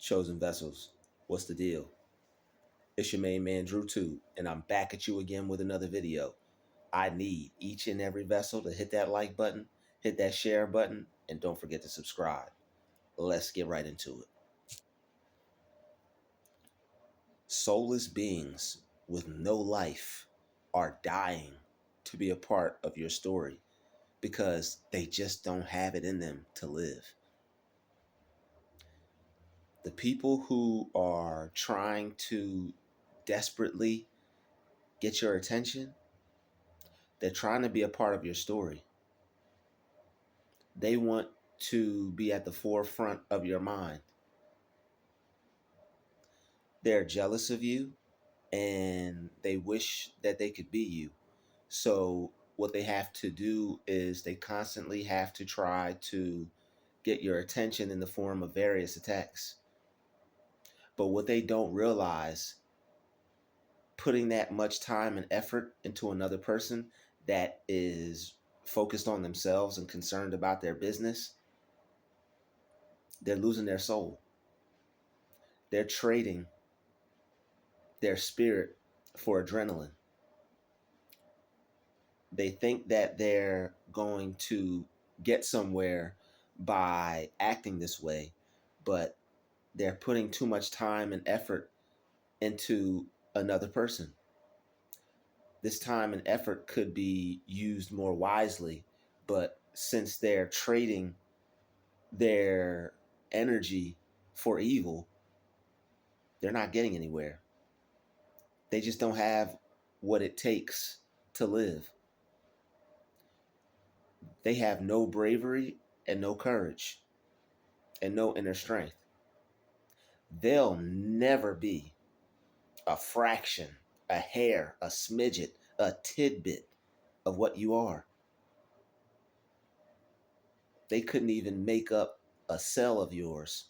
Chosen vessels, what's the deal? It's your main man Druuill, and I'm back at you again with another video. I need each and every vessel to hit that like button, hit that share button, and don't forget to subscribe. Let's get right into it. Soulless beings with no life are dying to be a part of your story because they just don't have it in them to live. The people who are trying to desperately get your attention, they're trying to be a part of your story. They want to be at the forefront of your mind. They're jealous of you and they wish that they could be you. So what they have to do is they constantly have to try to get your attention in the form of various attacks. But what they don't realize, putting that much time and effort into another person that is focused on themselves and concerned about their business, they're losing their soul. They're trading their spirit for adrenaline. They think that they're going to get somewhere by acting this way, but they're putting too much time and effort into another person. This time and effort could be used more wisely, but since they're trading their energy for evil, they're not getting anywhere. They just don't have what it takes to live. They have no bravery and no courage and no inner strength. They'll never be a fraction, a hair, a smidget, a tidbit of what you are. They couldn't even make up a cell of yours,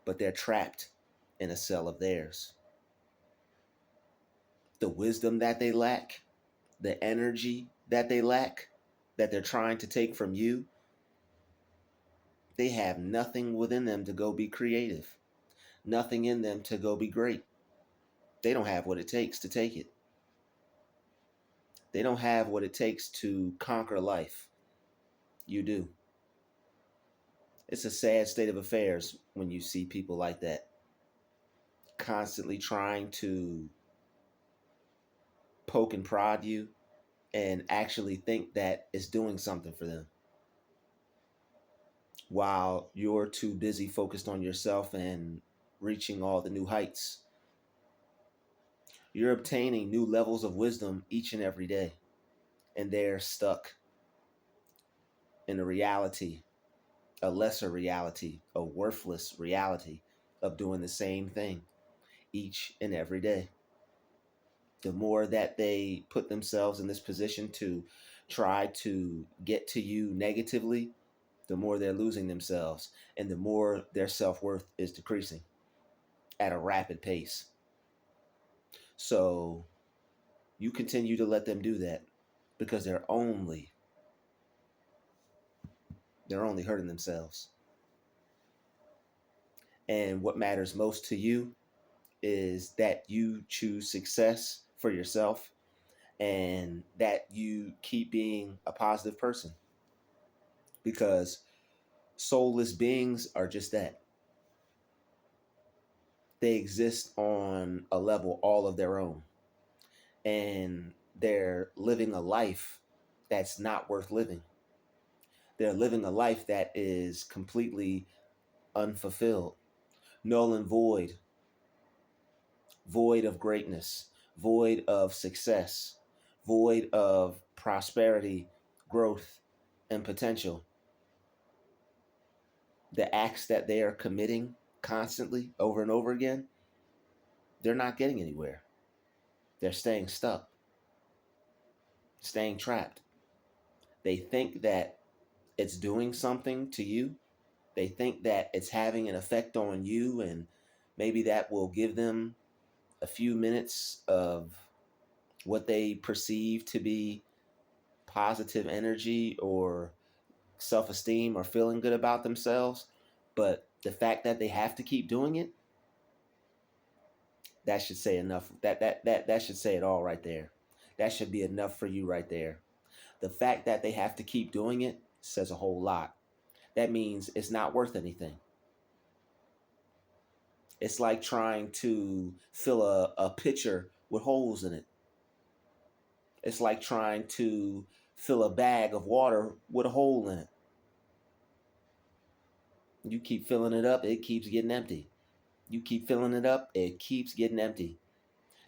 but they're trapped in a cell of theirs. The wisdom that they lack, the energy that they lack, that they're trying to take from you, they have nothing within them to go be creative, nothing in them to go be great. They don't have what it takes to take it. They don't have what it takes to conquer life. You do. It's a sad state of affairs when you see people like that, constantly trying to poke and prod you and actually think that it's doing something for them, while you're too busy focused on yourself and reaching all the new heights. You're obtaining new levels of wisdom each and every day, and they're stuck in a reality, a lesser reality, a worthless reality of doing the same thing each and every day. The more that they put themselves in this position to try to get to you negatively, the more they're losing themselves and the more their self-worth is decreasing at a rapid pace. So you continue to let them do that because they're only hurting themselves. And what matters most to you is that you choose success for yourself and that you keep being a positive person, because soulless beings are just that. They exist on a level all of their own, and they're living a life that's not worth living. They're living a life that is completely unfulfilled, null and void, void of greatness, void of success, void of prosperity, growth, and potential. The acts that they are committing constantly over and over again, they're not getting anywhere. They're staying stuck, staying trapped. They think that it's doing something to you. They think that it's having an effect on you, and maybe that will give them a few minutes of what they perceive to be positive energy or self-esteem or feeling good about themselves. But The fact that they have to keep doing it, that should say enough. That should say it all right there. That should be enough for you right there. The fact that they have to keep doing it says a whole lot. That means it's not worth anything. It's like trying to fill a pitcher with holes in it. It's like trying to fill a bag of water with a hole in it. You keep filling it up, it keeps getting empty. You keep filling it up, it keeps getting empty.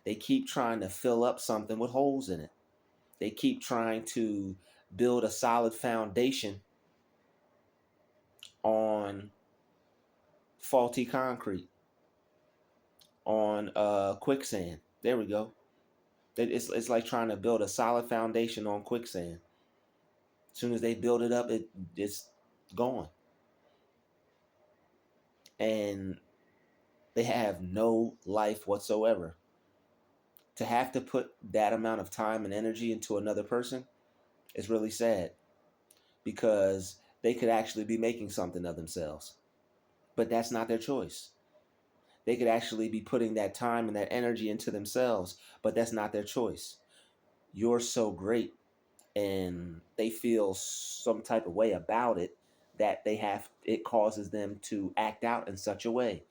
They keep trying to fill up something with holes in it. They keep trying to build a solid foundation on faulty concrete, on quicksand. There we go. It's like trying to build a solid foundation on quicksand. As soon as they build it up, it's gone. And they have no life whatsoever. To have to put that amount of time and energy into another person is really sad, because they could actually be making something of themselves. But that's not their choice. They could actually be putting that time and that energy into themselves, but that's not their choice. You're so great, and they feel some type of way about it, that it causes them to act out in such a way.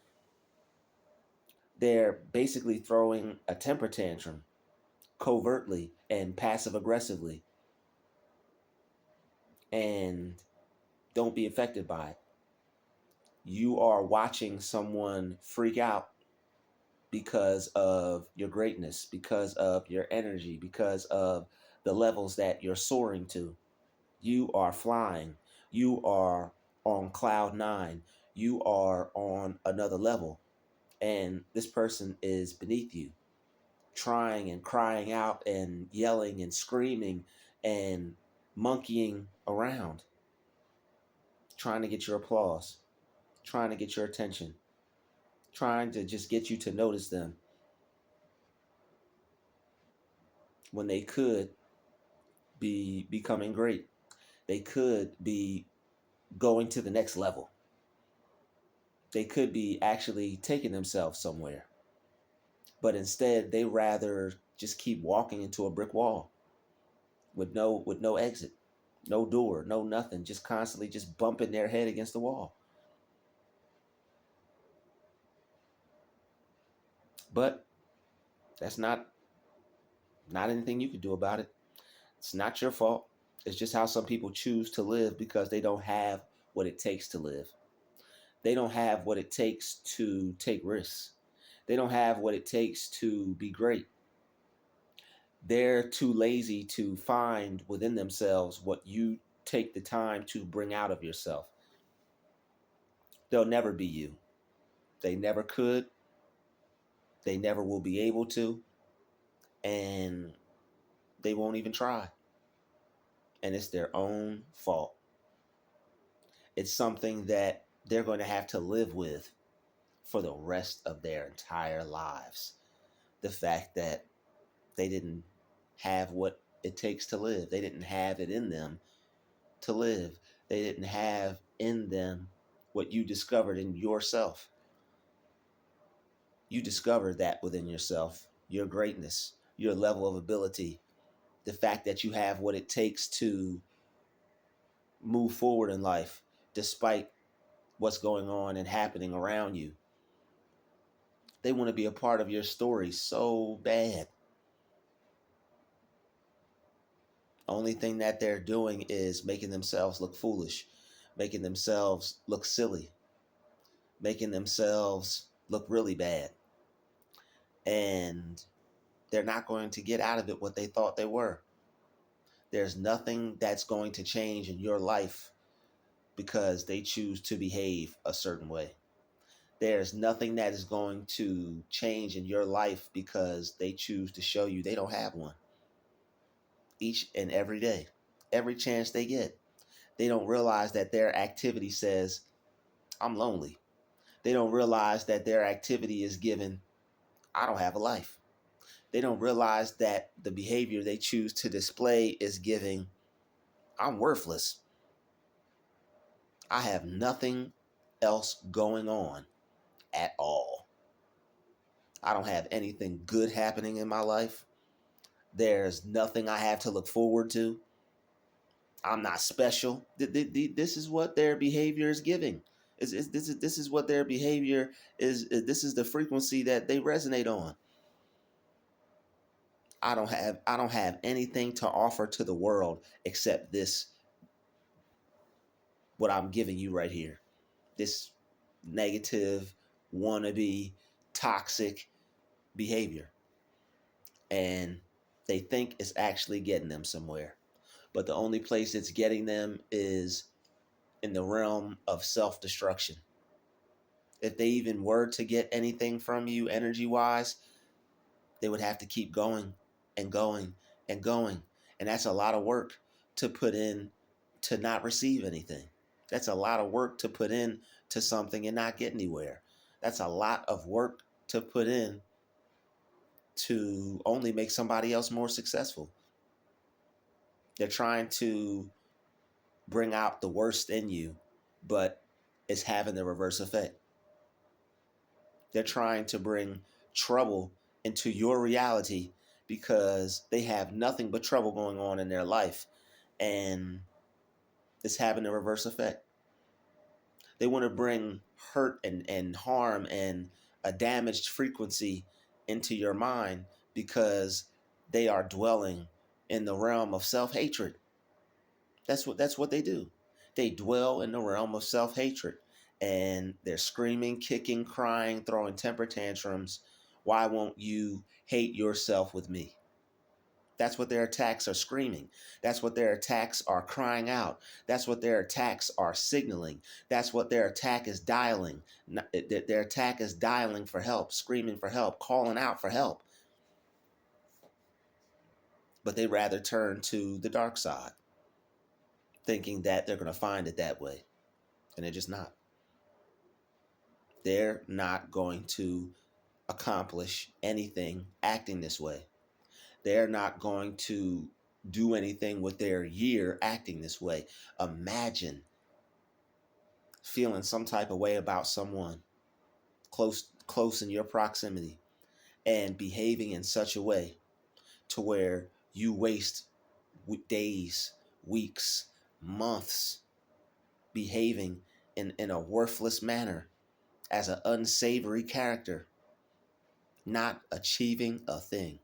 They're basically throwing a temper tantrum covertly and passive aggressively, and don't be affected by it. You are watching someone freak out because of your greatness, because of your energy, because of the levels that you're soaring to. You are flying. You are on cloud nine. You are on another level. And this person is beneath you, trying and crying out and yelling and screaming and monkeying around, trying to get your applause, trying to get your attention, trying to just get you to notice them, when they could be becoming great. They could be going to the next level. They could be actually taking themselves somewhere. But instead, they rather just keep walking into a brick wall with no exit, no door, no nothing, just constantly just bumping their head against the wall. But that's not anything you can do about it. It's not your fault. It's just how some people choose to live, because they don't have what it takes to live. They don't have what it takes to take risks. They don't have what it takes to be great. They're too lazy to find within themselves what you take the time to bring out of yourself. They'll never be you. They never could. They never will be able to. And they won't even try. And it's their own fault. It's something that they're going to have to live with for the rest of their entire lives. The fact that they didn't have what it takes to live. They didn't have it in them to live. They didn't have in them what you discovered in yourself. You discovered that within yourself, your greatness, your level of ability, the fact that you have what it takes to move forward in life despite what's going on and happening around you. They want to be a part of your story so bad. Only thing that they're doing is making themselves look foolish, making themselves look silly, making themselves look really bad. And they're not going to get out of it what they thought they were. There's nothing that's going to change in your life because they choose to behave a certain way. There's nothing that is going to change in your life because they choose to show you they don't have one. Each and every day, every chance they get, they don't realize that their activity says, I'm lonely. They don't realize that their activity is given, I don't have a life. They don't realize that the behavior they choose to display is giving, I'm worthless. I have nothing else going on at all. I don't have anything good happening in my life. There's nothing I have to look forward to. I'm not special. This is what their behavior is giving. This is what their behavior is. This is the frequency that they resonate on. I don't have anything to offer to the world except this, what I'm giving you right here. This negative, wannabe, toxic behavior. And they think it's actually getting them somewhere. But the only place it's getting them is in the realm of self-destruction. If they even were to get anything from you energy-wise, they would have to keep going and going and going. And that's a lot of work to put in to not receive anything. That's a lot of work to put in to something and not get anywhere. That's a lot of work to put in to only make somebody else more successful. They're trying to bring out the worst in you, but it's having the reverse effect. They're trying to bring trouble into your reality because they have nothing but trouble going on in their life, and it's having a reverse effect. They want to bring hurt and harm and a damaged frequency into your mind because they are dwelling in the realm of self-hatred. That's what they do. They dwell in the realm of self-hatred, and they're screaming, kicking, crying, throwing temper tantrums. Why won't you hate yourself with me? That's what their attacks are screaming. That's what their attacks are crying out. That's what their attacks are signaling. That's what their attack is dialing. Their attack is dialing for help, screaming for help, calling out for help. But they rather turn to the dark side, thinking that they're going to find it that way. And they're just not. They're not going to accomplish anything acting this way. They're not going to do anything with their year acting this way. Imagine feeling some type of way about someone close in your proximity and behaving in such a way to where you waste days, weeks, months behaving in a worthless manner as an unsavory character, not achieving a thing.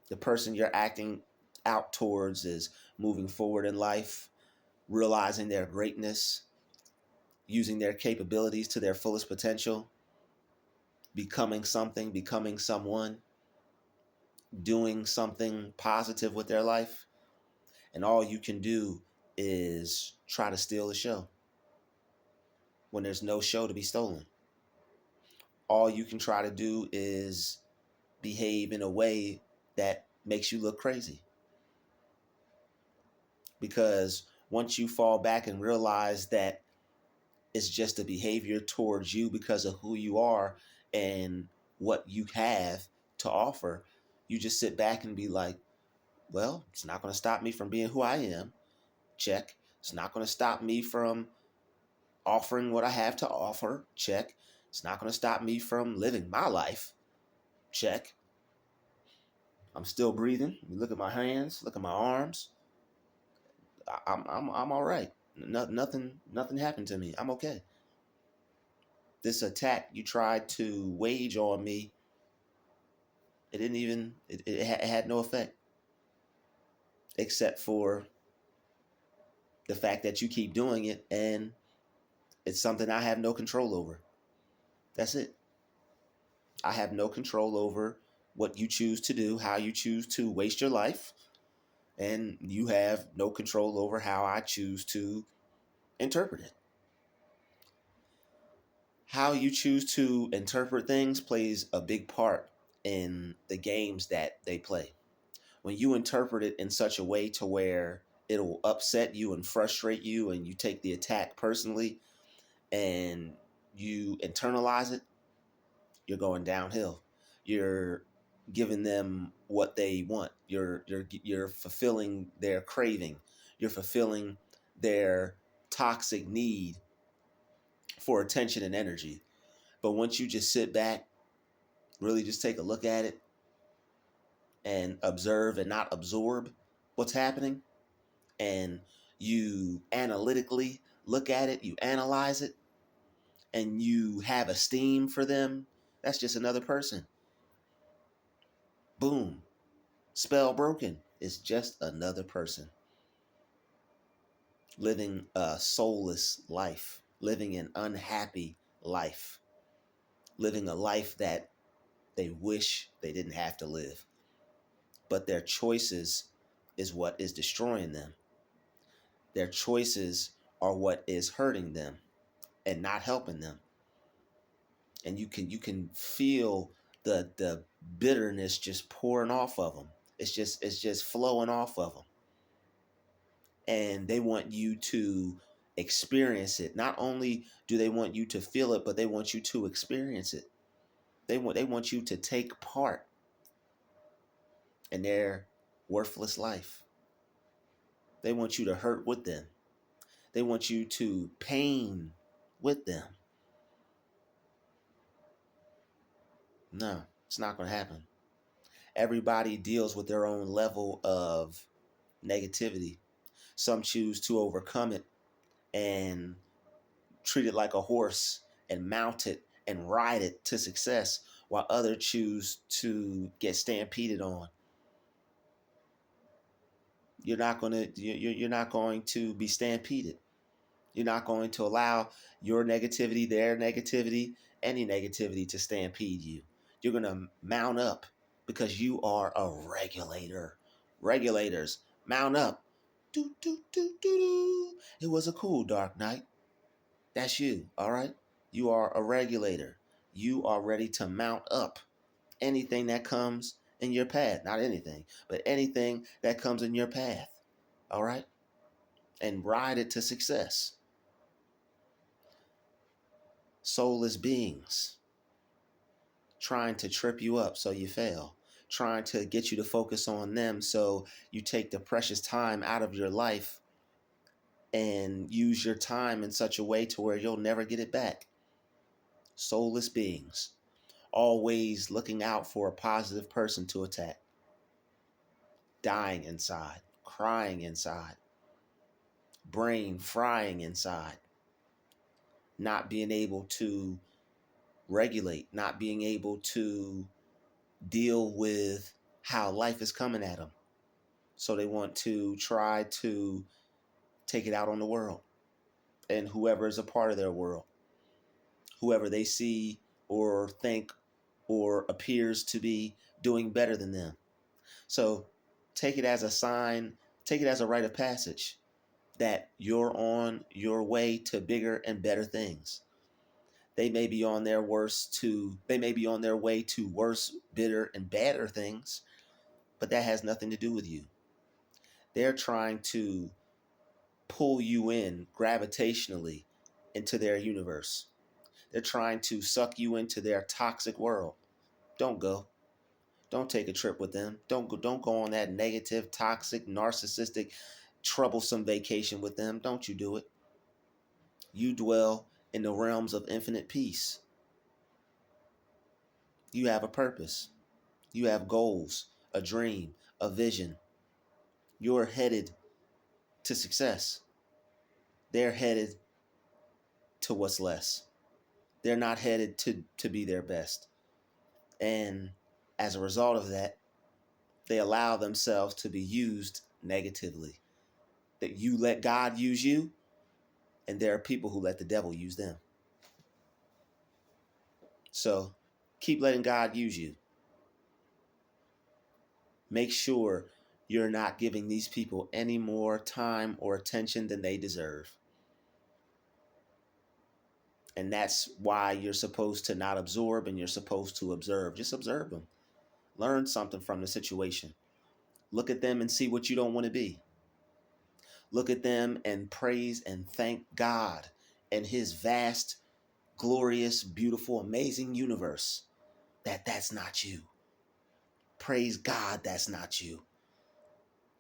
The person you're acting out towards is moving forward in life, realizing their greatness, using their capabilities to their fullest potential, becoming something, becoming someone, doing something positive with their life. And all you can do is try to steal the show when there's no show to be stolen. All you can try to do is behave in a way that makes you look crazy. Because once you fall back and realize that it's just a behavior towards you because of who you are and what you have to offer, you just sit back and be like, well, it's not going to stop me from being who I am. Check. It's not going to stop me from offering what I have to offer. Check. It's not going to stop me from living my life. Check. I'm still breathing. You look at my hands, look at my arms. I'm all right. Nothing happened to me. I'm okay. This attack you tried to wage on me, it had no effect, except for the fact that you keep doing it, and it's something I have no control over. That's it. I have no control over what you choose to do, how you choose to waste your life, and you have no control over how I choose to interpret it. How you choose to interpret things plays a big part in the games that they play. When you interpret it in such a way to where it'll upset you and frustrate you, and you take the attack personally and you internalize it, you're going downhill. You're giving them what they want. You're fulfilling their craving. You're fulfilling their toxic need for attention and energy. But once you just sit back, really just take a look at it and observe and not absorb what's happening, and you analytically look at it, you analyze it, and you have esteem for them, that's just another person. Boom. Spell broken. It's just another person living a soulless life, living an unhappy life, living a life that they wish they didn't have to live. But their choices is what is destroying them. Their choices are what is hurting them and not helping them. And you can feel the bitterness just pouring off of them. It's just flowing off of them. And they want you to experience it. Not only do they want you to feel it, but they want you to experience it. They want you to take part in their worthless life. They want you to hurt with them. They want you to pain with them. No, it's not going to happen. Everybody deals with their own level of negativity. Some choose to overcome it and treat it like a horse and mount it and ride it to success, while others choose to get stampeded on. You're not going to be stampeded. You're not going to allow your negativity, their negativity, any negativity to stampede you. You're going to mount up because you are a regulator. Regulators, mount up. Do, do, do, do, do. It was a cool dark night. That's you, all right? You are a regulator. You are ready to mount up anything that comes in your path. Not anything, but anything that comes in your path, all right? And ride it to success. Soulless beings trying to trip you up so you fail, trying to get you to focus on them so you take the precious time out of your life and use your time in such a way to where you'll never get it back. Soulless beings, always looking out for a positive person to attack, dying inside, crying inside, brain frying inside, not being able to regulate, not being able to deal with how life is coming at them. So they want to try to take it out on the world and whoever is a part of their world, whoever they see or think or appears to be doing better than them. So take it as a sign, take it as a rite of passage that you're on your way to bigger and better things. They may be on their way to worse, bitter, and badder things, but that has nothing to do with you. They're trying to pull you in gravitationally into their universe. They're trying to suck you into their toxic world. Don't go. Don't take a trip with them. Don't go on that negative, toxic, narcissistic, troublesome vacation with them. Don't you do it. You dwell in the realms of infinite peace. You have a purpose. You have goals, a dream, a vision. You're headed to success. They're headed to what's less. They're not headed to be their best. And as a result of that, they allow themselves to be used negatively. That you let God use you, and there are people who let the devil use them. So keep letting God use you. Make sure you're not giving these people any more time or attention than they deserve. And that's why you're supposed to not absorb and you're supposed to observe. Just observe them. Learn something from the situation. Look at them and see what you don't want to be. Look at them and praise and thank God and his vast, glorious, beautiful, amazing universe that's not you. Praise God that's not you.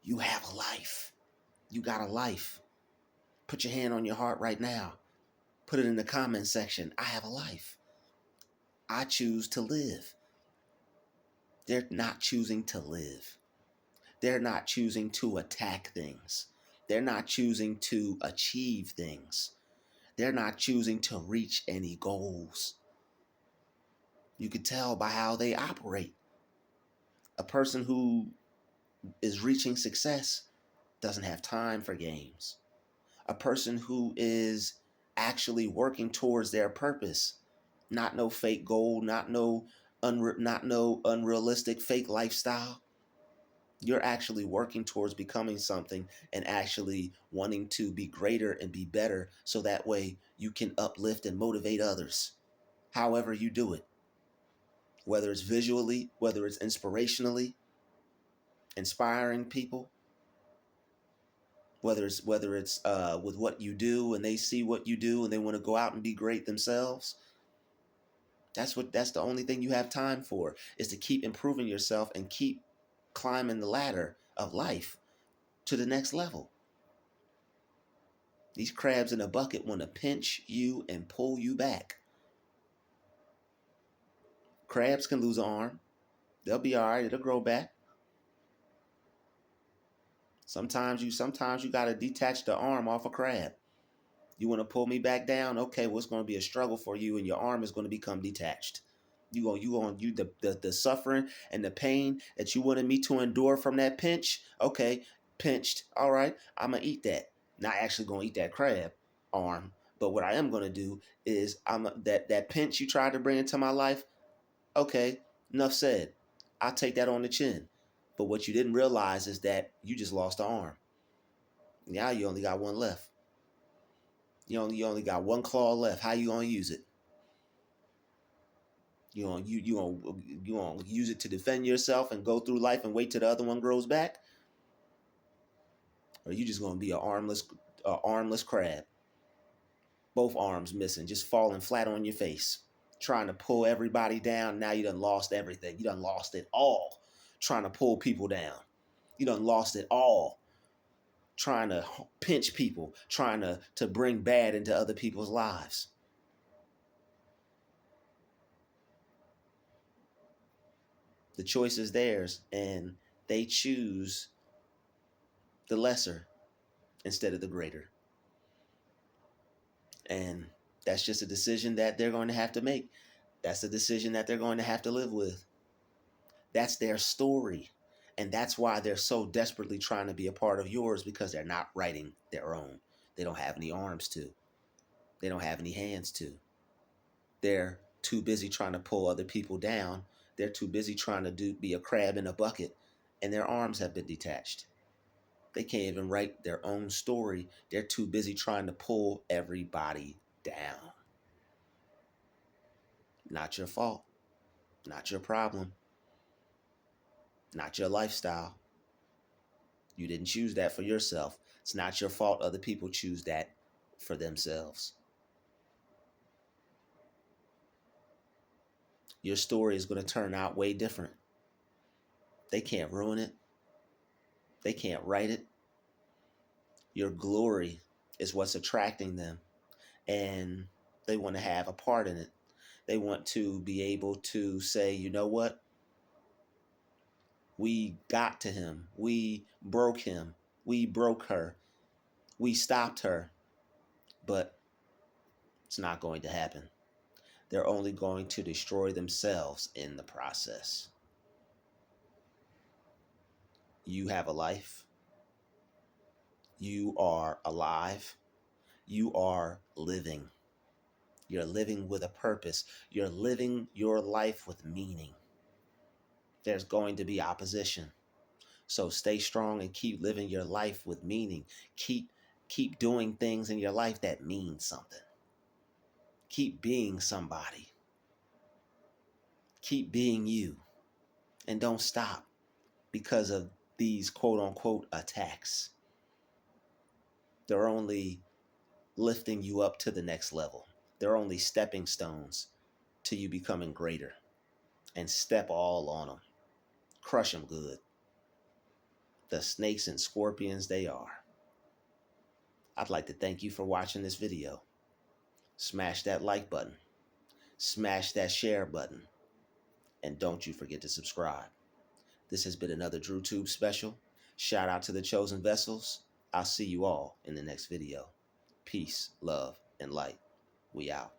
You have a life. You got a life. Put your hand on your heart right now. Put it in the comment section. I have a life. I choose to live. They're not choosing to live. They're not choosing to attack things. They're not choosing to achieve things. They're not choosing to reach any goals. You could tell by how they operate. A person who is reaching success doesn't have time for games. A person who is actually working towards their purpose, not no fake goal, not no unrealistic fake lifestyle. You're actually working towards becoming something and actually wanting to be greater and be better so that way you can uplift and motivate others. However you do it, whether it's visually, whether it's inspirationally, inspiring people, whether it's with what you do and they see what you do and they want to go out and be great themselves. That's the only thing you have time for, is to keep improving yourself and keep climbing the ladder of life to the next level. These crabs in a bucket want to pinch you and pull you back. Crabs can lose an arm. They'll be all right. It'll grow back. Sometimes you got to detach the arm off a crab. You want to pull me back down? Okay, well, it's going to be a struggle for you, and your arm is going to become detached. The suffering and the pain that you wanted me to endure from that pinch. Okay, pinched. All right, I'm gonna eat that. Not actually gonna eat that crab arm, but what I am gonna do is that pinch you tried to bring into my life. Okay, enough said. I'll take that on the chin. But what you didn't realize is that you just lost an arm. Now you only got one left. You only got one claw left. How you gonna use it? You gonna use it to defend yourself and go through life and wait till the other one grows back, or you just gonna be a armless crab, both arms missing, just falling flat on your face, trying to pull everybody down. Now you done lost everything. You done lost it all, trying to pull people down. You done lost it all, trying to pinch people, trying to bring bad into other people's lives. The choice is theirs, and they choose the lesser instead of the greater. And that's just a decision that they're going to have to make. That's a decision that they're going to have to live with. That's their story. And that's why they're so desperately trying to be a part of yours, because they're not writing their own. They don't have any arms to. They don't have any hands to. They're too busy trying to pull other people down. They're too busy trying to be a crab in a bucket, and their arms have been detached. They can't even write their own story. They're too busy trying to pull everybody down. Not your fault. Not your problem. Not your lifestyle. You didn't choose that for yourself. It's not your fault other people choose that for themselves. Your story is going to turn out way different. They can't ruin it. They can't write it. Your glory is what's attracting them, and they want to have a part in it. They want to be able to say, you know what? We got to him. We broke him. We broke her. We stopped her. But it's not going to happen. They're only going to destroy themselves in the process. You have a life. You are alive. You are living. You're living with a purpose. You're living your life with meaning. There's going to be opposition. So stay strong and keep living your life with meaning. Keep doing things in your life that mean something. Keep being somebody. Keep being you. And don't stop because of these quote unquote attacks. They're only lifting you up to the next level. They're only stepping stones to you becoming greater. And step all on them. Crush them good. The snakes and scorpions they are. I'd like to thank you for watching this video. Smash that like button, smash that share button, and don't you forget to subscribe. This has been another DruTube special. Shout out to the chosen vessels. I'll see you all in the next video. Peace, love, and light. We out.